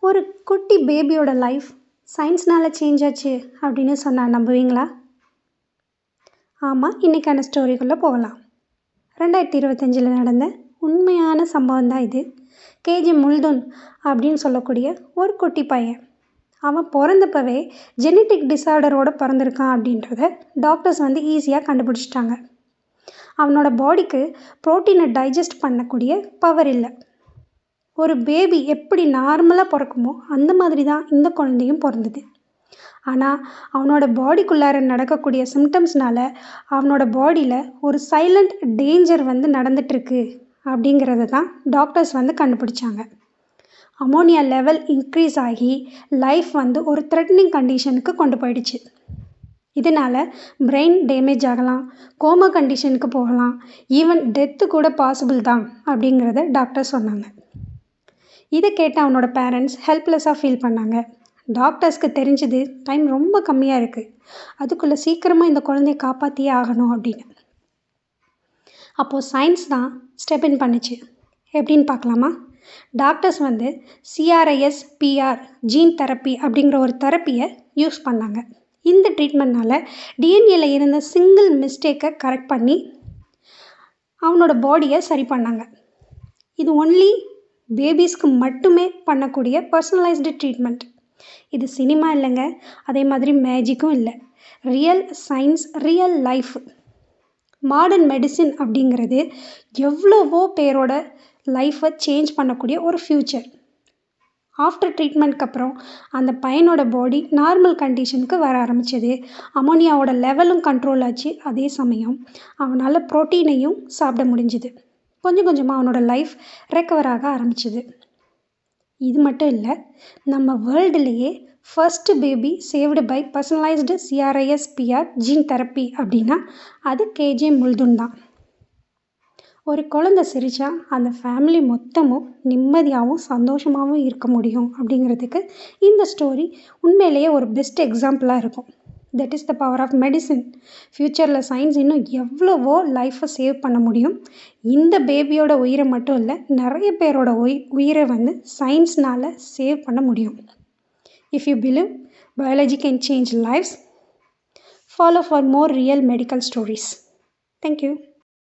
ஒரு குட்டி பேபியோட லைஃப் சயின்ஸ்னால் சேஞ்ச் ஆச்சு அப்படின்னு சொன்னால் நம்புவீங்களா? ஆமாம், இன்றைக்கான ஸ்டோரிக்குள்ளே போகலாம். 2025 நடந்த உண்மையான சம்பவம் தான் இது. கேஜி முல்துன் அப்படின்னு சொல்லக்கூடிய ஒரு குட்டி பையன். அவன் பிறந்தப்பவே ஜெனட்டிக் டிஸார்டரோடு பிறந்திருக்கான் அப்படின்றத டாக்டர்ஸ் ஈஸியாக கண்டுபிடிச்சிட்டாங்க. அவனோட பாடிக்கு ப்ரோட்டீனை டைஜஸ்ட் பண்ணக்கூடிய பவர் இல்லை. ஒரு பேபி எப்படி நார்மலாக பிறக்குமோ அந்த மாதிரி தான் இந்த குழந்தையும் பிறந்தது. ஆனால் அவனோட பாடிக்குள்ளார நடக்கக்கூடிய சிம்டம்ஸ்னால் அவனோட பாடியில் ஒரு சைலண்ட் டேஞ்சர் நடந்துகிட்ருக்கு அப்படிங்கிறத தான் டாக்டர்ஸ் கண்டுபிடிச்சாங்க. அமோனியா லெவல் இன்க்ரீஸ் ஆகி லைஃப் ஒரு த்ரெட்னிங் கண்டிஷனுக்கு கொண்டு போயிடுச்சு. இதனால் பிரெயின் டேமேஜ் ஆகலாம், கோமா கண்டிஷனுக்கு போகலாம், ஈவன் டெத்து கூட பாசிபிள் தான் அப்படிங்கிறத டாக்டர் சொன்னாங்க. இதை கேட்டு அவனோட பேரண்ட்ஸ் ஹெல்ப்லெஸ்ஸாக ஃபீல் பண்ணாங்க. டாக்டர்ஸ்க்கு தெரிஞ்சது டைம் ரொம்ப கம்மியாக இருக்குது, அதுக்குள்ளே சீக்கிரமாக இந்த குழந்தைய காப்பாற்றியே ஆகணும் அப்படின்னு. அப்போது சயின்ஸ் தான் ஸ்டெப் இன் பண்ணிச்சு. எப்படின்னு பார்க்கலாமா? டாக்டர்ஸ் CRISPR ஜீன் தெரப்பி அப்படிங்கிற ஒரு தெரப்பியை யூஸ் பண்ணாங்க. இந்த ட்ரீட்மெண்ட்னால் டிஎன்ஏல இருந்த சிங்கிள் மிஸ்டேக்கை கரெக்ட் பண்ணி அவனோட பாடியை சரி பண்ணாங்க. இது ஒன்லி பேபிஸ்க்கு மட்டுமே பண்ணக்கூடிய பர்சனலைஸ்டு ட்ரீட்மெண்ட். இது சினிமா இல்லைங்க, அதே மாதிரி மேஜிக்கும் இல்லை. Real science, real life. Modern medicine அப்படிங்கிறது எவ்வளவோ பேரோட லைஃப்பை சேஞ்ச் பண்ணக்கூடிய ஒரு ஃப்யூச்சர். ஆஃப்டர் ட்ரீட்மெண்ட்க்கு அப்புறம் அந்த பையனோட பாடி நார்மல் கண்டிஷனுக்கு வர ஆரம்பிச்சது. அமோனியாவோட லெவலும் கண்ட்ரோல் ஆச்சு. அதே சமயம் அவனால் ப்ரோட்டீனையும் சாப்பிட முடிஞ்சுது. கொஞ்சம் கொஞ்சமாக அவனோட லைஃப் ரெக்கவர் ஆக ஆரம்பிச்சிது. இது மட்டும் இல்லை, நம்ம வேர்ல்டுலேயே first baby saved by personalised CRISPR gene therapy அப்படின்னா அது கேஜே முல்துன் தான். ஒரு குழந்தை சிரித்தா அந்த ஃபேமிலி மொத்தமும் நிம்மதியாகவும் சந்தோஷமாகவும் இருக்க முடியும் அப்படிங்கிறதுக்கு இந்த ஸ்டோரி உண்மையிலேயே ஒரு பெஸ்ட் எக்ஸாம்பிளாக இருக்கும். That is the power of medicine. ஃப்யூச்சரில் சயின்ஸ் இன்னும் எவ்வளவோ லைஃப்பை சேவ் பண்ண முடியும். இந்த பேபியோட உயிரை மட்டும் இல்லை, நிறைய பேரோட உயிரை சயின்ஸ்னால் சேவ் பண்ண முடியும். If you believe biology can change lives, follow for more real medical stories. Thank you.